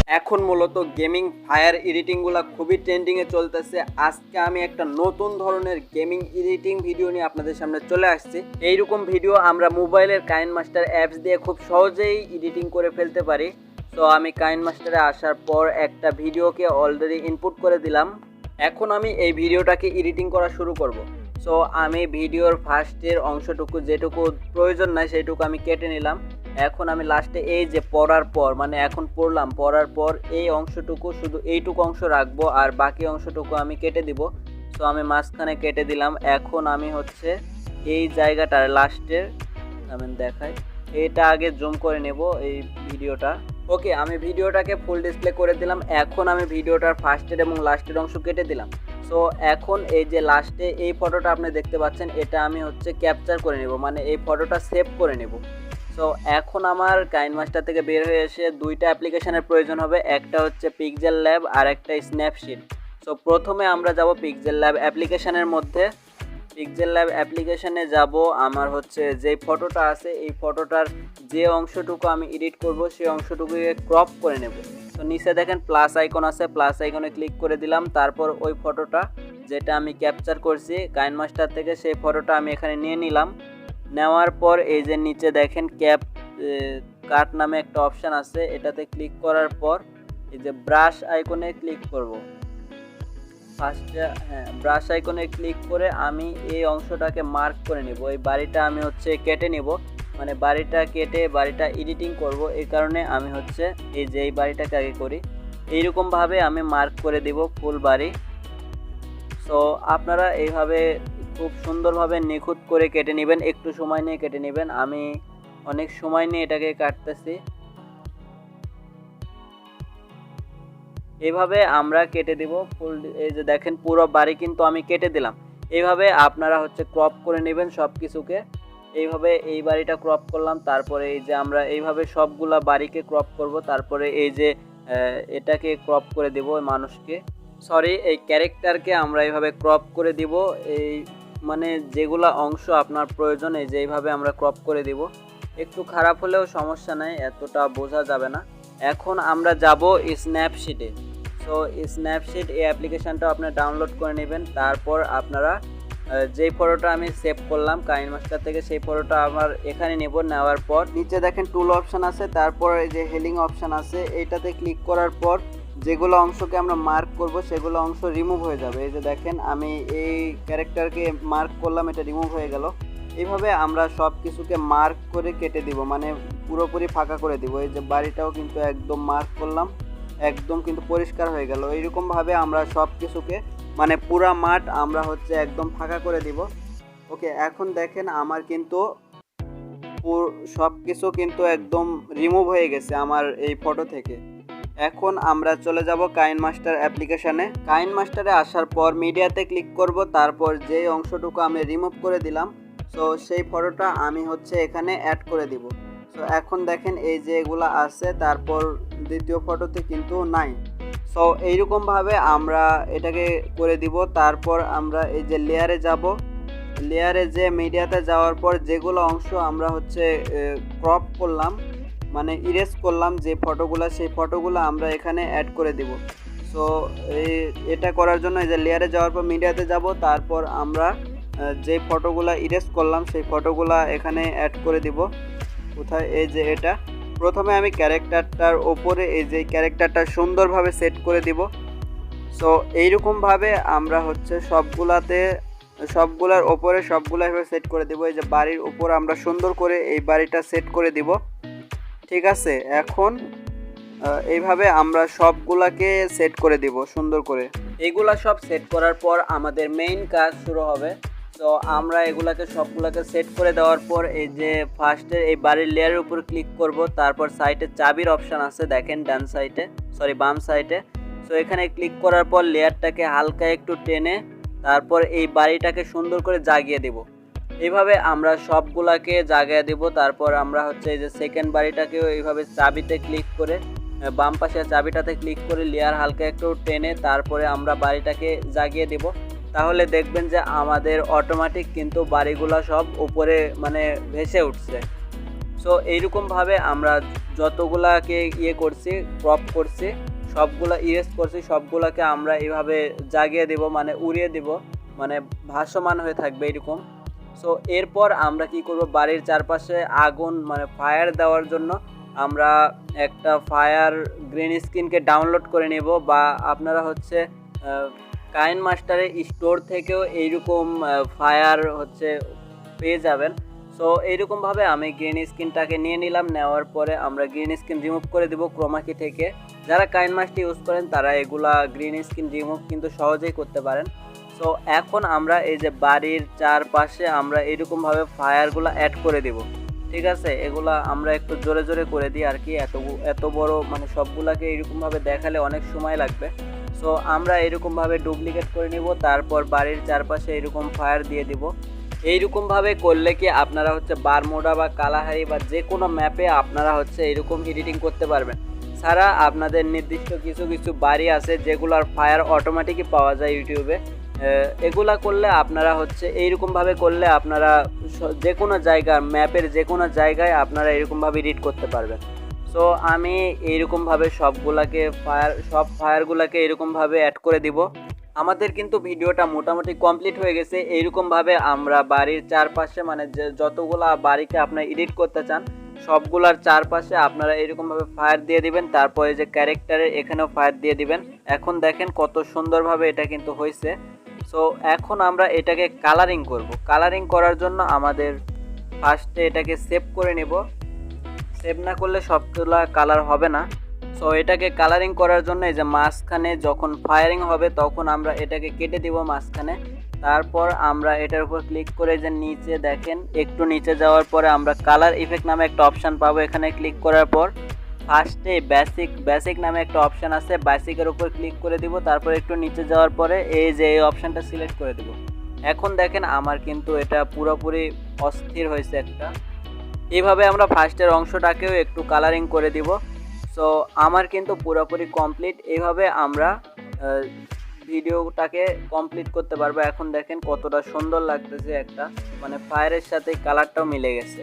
এখন মূলত gaming fire এডিটিংগুলো খুবই ট্রেন্ডিংয়ে চলতেছে। আজকে আমি একটা নতুন ধরনের গেমিং এডিটিং ভিডিও নিয়ে আপনাদের সামনে চলে আসছি। এইরকম ভিডিও আমরা মোবাইলের কাইনমাস্টার অ্যাপস দিয়ে খুব সহজেই এডিটিং করে ফেলতে পারি। তো আমি কাইনমাস্টারে আসার পর একটা ভিডিওকে অলরেডি ইনপুট করে দিলাম। এখন আমি এই ভিডিওটাকে এডিটিং করা শুরু করব। সো আমি ভিডিওর ফার্স্টের অংশটুকু যেটুকু প্রয়োজন নাই সেইটুকু আমি কেটে নিলাম। এখন আমি লাস্টে এই যে পড়ার পর মানে এখন পড়ার পর এই অংশটুকু শুধু এইটুকু অংশ রাখবো আর বাকি অংশটুকু আমি কেটে দিব। সো আমি মাঝখানে কেটে দিলাম। এখন আমি হচ্ছে এই জায়গাটার লাস্টের আমি দেখাই, এটা আগে জুম করে নেব এই ভিডিওটা। ওকে, আমি ভিডিওটাকে ফুল ডিসপ্লে করে দিলাম। এখন আমি ভিডিওটার ফার্স্টের এবং লাস্টের অংশ কেটে দিলাম। সো এখন এই যে লাস্টে এই ফটোটা আপনি দেখতে পাচ্ছেন, এটা আমি হচ্ছে ক্যাপচার করে নেব, মানে এই ফটোটা সেভ করে নেব। সো এখন আমার কাইনমাস্টার থেকে বের হয়ে এসে দুইটা অ্যাপ্লিকেশনের প্রয়োজন হবে, একটা হচ্ছে পিক্সেল ল্যাব আর একটা স্ন্যাপশিট। সো প্রথমে আমরা যাব পিক্সেল ল্যাব অ্যাপ্লিকেশনের মধ্যে। পিক্সেল ল্যাব অ্যাপ্লিকেশনে যাব, আমার হচ্ছে যে ফটোটা আছে এই ফটোটার যে অংশটুকু আমি এডিট করব সেই অংশটুকুকে ক্রপ করে নেব। তো নিচে দেখেন প্লাস আইকন আছে, প্লাস আইকনে ক্লিক করে দিলাম। তারপর ওই ফটোটা যেটা আমি ক্যাপচার করছি কাইনমাস্টার থেকে সেই ফটোটা আমি এখানে নিয়ে নিলাম। নেওয়ার পর এই যে নিচে দেখেন কাট নামে একটা অপশান আছে, এটাতে ক্লিক করার পর এই যে ব্রাশ আইকনে ক্লিক করব। ফার্স্টে ব্রাশ আইকনে ক্লিক করে আমি এই অংশটাকে মার্ক করে নিব। এই বাড়িটা আমি হচ্ছে কেটে নিব, মানে বাড়িটা কেটে বাড়িটা এডিটিং করব। এই কারণে আমি হচ্ছে এই যে এই বাড়িটাকে আগে করি, এইরকমভাবে আমি মার্ক করে দিব ফুল বাড়ি। সো আপনারা এইভাবে খুব সুন্দরভাবে নিখুঁত করে কেটে নেবেন, একটু সময় নিয়ে কেটে নেবেন। আমি অনেক সময় নিয়ে এটাকে কাটতেছি। এইভাবে আমরা কেটে দিব ফুল। এই যে দেখেন পুরো বাড়ি কিন্তু আমি কেটে দিলাম। এইভাবে আপনারা হচ্ছে ক্রপ করে নেবেন সব কিছুকে। এইভাবে এই বাড়িটা ক্রপ করলাম, তারপরে এই যে আমরা এইভাবে সবগুলা বাড়িকে ক্রপ করব। তারপরে এই যে এটাকে ক্রপ করে দেব, মানুষকে এই ক্যারেক্টারকে আমরা এইভাবে ক্রপ করে দিব। এই মানে যেগুলা অংশ আপনার প্রয়োজন এই যে এইভাবে আমরা ক্রপ করে দিব। একটু খারাপ হলেও সমস্যা নাই, এতটা বোঝা যাবে না। এখন আমরা যাব স্ন্যাপশিটে। সো স্ন্যাপশিট এই অ্যাপ্লিকেশানটা আপনারা ডাউনলোড করে নেবেন। তারপর আপনারা যেই ফটোটা আমি সেভ করলাম কাইনমাস্টার থেকে সেই ফটোটা আমার এখানে নেব। নেওয়ার পর নিচে দেখেন টুল অপশান আছে, তারপর এই যে হেলিং অপশান আছে, এইটাতে ক্লিক করার পর যেগুলো অংশকে আমরা মার্ক করব সেগুলো অংশ রিমুভ হয়ে যাবে। এই যে দেখেন আমি এই ক্যারেক্টারকে মার্ক করলাম, এটা রিমুভ হয়ে গেল। এইভাবে আমরা সব কিছুকে মার্ক করে কেটে দিব, মানে পুরোপুরি ফাঁকা করে দিব। এই যে বাড়িটাও কিন্তু একদম মার্ক করলাম, একদম কিন্তু পরিষ্কার হয়ে গেল। এইরকমভাবে আমরা সব কিছুকে মানে পুরা মাঠ আমরা হচ্ছে একদম ফাঁকা করে দিব। ওকে, এখন দেখেন আমার কিন্তু সব কিছু কিন্তু একদম রিমুভ হয়ে গেছে আমার এই ফটো থেকে। এখন আমরা চলে যাব কাইনমাস্টার অ্যাপ্লিকেশানে। কাইনমাস্টারে আসার পর মিডিয়াতে ক্লিক করব, তারপর যে অংশটুকু আমি রিমুভ করে দিলাম সো সেই ফটোটা আমি হচ্ছে এখানে অ্যাড করে দিব। সো এখন দেখেন এই যে এগুলা আছে, তারপর দ্বিতীয় ফটোতে কিন্তু নাই। সো এইরকমভাবে আমরা এটাকে করে দিব। তারপর আমরা এই যে লেয়ারে যাব, লেয়ারে যে মিডিয়াতে যাওয়ার পর যেগুলো অংশ আমরা হচ্ছে ক্রপ করলাম মানে ইরেজ করলাম যে ফটোগুলো, সেই ফটোগুলো আমরা এখানে অ্যাড করে দিব। সো এটা করার জন্য এই যে লেয়ারে যাওয়ার পর মিডিয়াতে যাব, তারপর আমরা যে ফটোগুলো ইরেজ করলাম সেই ফটোগুলো এখানে অ্যাড করে দিব। কোথায়, এই যে এটা প্রথমে আমি ক্যারেক্টারটার ওপরে এই যে ক্যারেক্টারটা সুন্দরভাবে সেট করে দিব। সো এইরকমভাবে আমরা হচ্ছে সবগুলার ওপরে সবগুলাভাবে সেট করে দিব। এই যে বাড়ির উপর আমরা সুন্দর করে এই বাড়িটা সেট করে দিব, ঠিক আছে। এখন এইভাবে আমরা সবগুলাকে সেট করে দিব সুন্দর করে। এইগুলা সব সেট করার পর আমাদের মেইন কাজ শুরু হবে। তো আমরা এগুলাকে সবগুলাকে সেট করে দেওয়ার পর এই যে ফার্স্টে এই বাড়ির লেয়ারের উপর ক্লিক করব, তারপর সাইডে চাবির অপশান আছে দেখেন বাম সাইডে। সো এখানে ক্লিক করার পর লেয়ারটাকে হালকা একটু টেনে তারপর এই বাড়িটাকে সুন্দর করে জাগিয়ে দেব। এইভাবে আমরা সবগুলাকে জাগিয়ে দেব। তারপর আমরা হচ্ছে এই যে সেকেন্ড বাড়িটাকেও এইভাবে চাবিতে ক্লিক করে বাম পাশে চাবিটাতে ক্লিক করে লেয়ার হালকা একটু টেনে তারপরে আমরা বাড়িটাকে জাগিয়ে দেব। তাহলে দেখবেন যে আমাদের অটোমেটিক কিন্তু বাড়িগুলো সব উপরে মানে ভেসে উঠছে। সো এইরকমভাবে আমরা যতগুলাকে করছি ক্রপ করছি সবগুলা ইরেজ করছি সবগুলাকে আমরা এইভাবে জাগিয়ে দেব, মানে উড়িয়ে দেব, মানে ভাসমান হয়ে থাকবে এরকম। সো এরপর আমরা কি করব, বাড়ির চারপাশে আগুন মানে ফায়ার দেওয়ার জন্য আমরা একটা ফায়ার গ্রিন স্ক্রিনকে ডাউনলোড করে নেব, বা আপনারা হচ্ছে কাইনমাস্টারে স্টোর থেকেও এইরকম ফায়ার হচ্ছে পেয়ে যাবেন। সো এইরকমভাবে আমি গ্রিন স্ক্রিনটাকে নিয়ে নিলাম, নেওয়ার পরে আমরা গ্রিন স্ক্রিন রিমুভ করে দেবো ক্রোমাকি থেকে। যারা কাইনমাস্টার ইউজ করেন তারা এগুলা গ্রিন স্ক্রিন রিমুভ কিন্তু সহজেই করতে পারেন। সো এখন আমরা এই যে বাড়ির চারপাশে আমরা এইরকমভাবে ফায়ারগুলো অ্যাড করে দেব, ঠিক আছে। এগুলা আমরা একটু জোরে জোরে করে দিই আর কি, এত বড় মানে সবগুলাকে এইরকমভাবে দেখালে অনেক সময় লাগবে। সো আমরা এরকমভাবে ডুপ্লিকেট করে নিব, তারপর বাড়ির চারপাশে এরকম ফায়ার দিয়ে দিব। এইরকমভাবে করলে কি আপনারা হচ্ছে বারমুডা বা কালাহারি বা যে কোনো ম্যাপে আপনারা হচ্ছে এরকম এডিটিং করতে পারবেন। ছাড়া আপনাদের নির্দিষ্ট কিছু কিছু বাড়ি আছে যেগুলোর ফায়ার অটোমেটিকই পাওয়া যায় ইউটিউবে, এগুলা করলে আপনারা হচ্ছে এইরকমভাবে করলে আপনারা যে কোনো জায়গার ম্যাপের যে কোনো জায়গায় আপনারা এরকমভাবে এডিট করতে পারবেন। সো আমি এইরকমভাবে সবগুলাকে সব ফায়ারগুলোকে এরকমভাবে অ্যাড করে দিব। আমাদের কিন্তু ভিডিওটা মোটামুটি কমপ্লিট হয়ে গেছে। এইরকমভাবে আমরা বাড়ির চারপাশে মানে যে যতগুলা বাড়িকে আপনারা এডিট করতে চান সবগুলার চারপাশে আপনারা এরকমভাবে ফায়ার দিয়ে দিবেন, তারপরে যে ক্যারেক্টারের এখানেও ফায়ার দিয়ে দিবেন। এখন দেখেন কত সুন্দরভাবে এটা কিন্তু হয়েছে। সো এখন আমরা এটাকে কালারিং করব। কালারিং করার জন্য আমাদের ফার্স্টে এটাকে সেভ করে নেব, সেভ না করলে সবগুলা কালার হবে না। সো এটাকে কালারিং করার জন্য এই যে মাঝখানে যখন ফায়ারিং হবে তখন আমরা এটাকে কেটে দিব মাঝখানে। তারপর আমরা এটার উপর ক্লিক করে যে নিচে দেখেন একটু নিচে যাওয়ার পরে আমরা কালার ইফেক্ট নামে একটা অপশান পাবো। এখানে ক্লিক করার পর ফার্স্টে বেসিক নামে একটা অপশান আছে, বেসিকের উপর ক্লিক করে দিব। তারপর একটু নিচে যাওয়ার পরে এই যে এই অপশানটা সিলেক্ট করে দিব। এখন দেখেন আমার কিন্তু এটা পুরোপুরি অস্থির হয়েছে একটা। এইভাবে আমরা ফার্স্টের অংশটাকেও একটু কালারিং করে দিব। সো আমার কিন্তু পুরোপুরি কমপ্লিট। এইভাবে আমরা ভিডিওটাকে কমপ্লিট করতে পারবো। এখন দেখেন কতটা সুন্দর লাগতেছে, একটা মানে ফায়ারের সাথে কালারটাও মিলে গেছে।